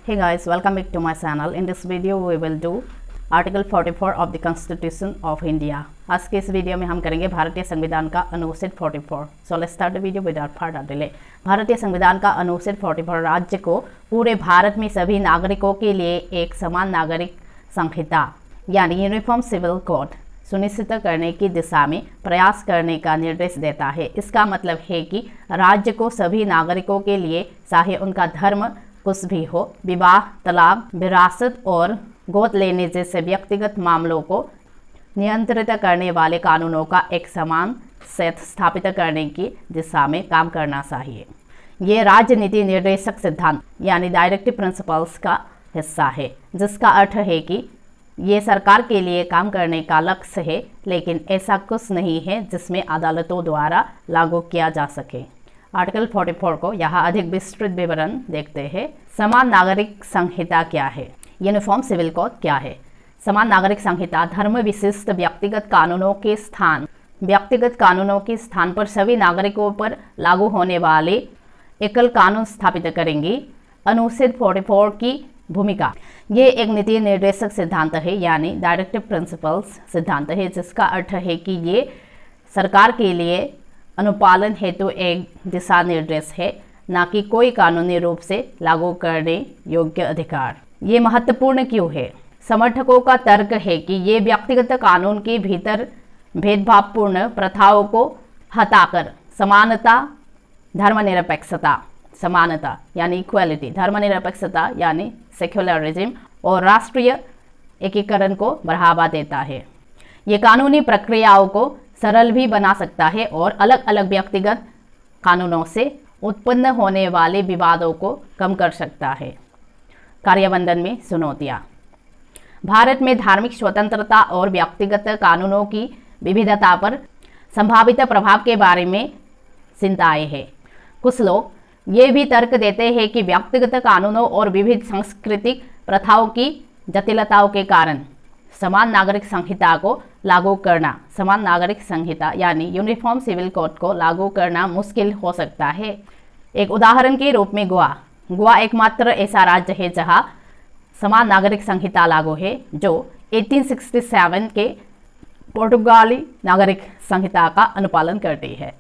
Hey guys, welcome back to my channel. In this video we will do Article 44 of the Constitution of India. आज के इस video में हम करेंगे भारतीय संविधान का अनुच्छेद 44. So let's start the video without further delay. भारतीय संविधान का अनुच्छेद 44 राज्य को पूरे भारत में सभी नागरिकों के लिए एक समान नागरिक संहिता यानी यूनिफॉर्म सिविल कोड सुनिश्चित करने की दिशा में प्रयास करने का निर्देश देता है। इसका मतलब है कि राज्य को सभी नागरिकों के लिए, चाहे उनका धर्म कुछ भी हो, विवाह, तलाक, विरासत और गोद लेने जैसे व्यक्तिगत मामलों को नियंत्रित करने वाले कानूनों का एक समान सेट स्थापित करने की दिशा में काम करना चाहिए। ये राजनीति निर्देशक सिद्धांत यानी डायरेक्टिव प्रिंसिपल्स का हिस्सा है, जिसका अर्थ है कि ये सरकार के लिए काम करने का लक्ष्य है, लेकिन ऐसा कुछ नहीं है जिसमें अदालतों द्वारा लागू किया जा सके। आर्टिकल 44 को यहाँ अधिक विस्तृत विवरण देखते हैं। समान नागरिक संहिता क्या है? यूनिफॉर्म सिविल कोड क्या है? समान नागरिक संहिता धर्म विशिष्ट व्यक्तिगत कानूनों के स्थान पर सभी नागरिकों पर लागू होने वाले एकल कानून स्थापित करेंगी। अनुच्छेद 44 की भूमिका, ये एक नीति निर्देशक सिद्धांत है यानी डायरेक्टिव प्रिंसिपल्स सिद्धांत है, जिसका अर्थ है कि ये सरकार के लिए अनुपालन हेतु एक दिशा निर्देश है, न कि कोई कानूनी रूप से लागू करने योग्य अधिकार। ये महत्वपूर्ण क्यों है? समर्थकों का तर्क है कि ये व्यक्तिगत कानून के भीतर भेदभावपूर्ण प्रथाओं को हटाकर समानता, धर्मनिरपेक्षता, समानता यानी इक्वालिटी, धर्मनिरपेक्षता यानी सेक्युलरिज्म और राष्ट्रीय एकीकरण को बढ़ावा देता है। ये कानूनी प्रक्रियाओं को सरल भी बना सकता है और अलग अलग व्यक्तिगत कानूनों से उत्पन्न होने वाले विवादों को कम कर सकता है। कार्यान्वयन में चुनौतियाँ। भारत में धार्मिक स्वतंत्रता और व्यक्तिगत कानूनों की विविधता पर संभावित प्रभाव के बारे में चिंताएं हैं। कुछ लोग ये भी तर्क देते हैं कि व्यक्तिगत कानूनों और विविध सांस्कृतिक प्रथाओं की जटिलताओं के कारण समान नागरिक संहिता को लागू करना, समान नागरिक संहिता यानी यूनिफॉर्म सिविल कोड को लागू करना मुश्किल हो सकता है। एक उदाहरण के रूप में गोवा एकमात्र ऐसा राज्य है जहां समान नागरिक संहिता लागू है, जो 1867 के पुर्तगाली नागरिक संहिता का अनुपालन करती है।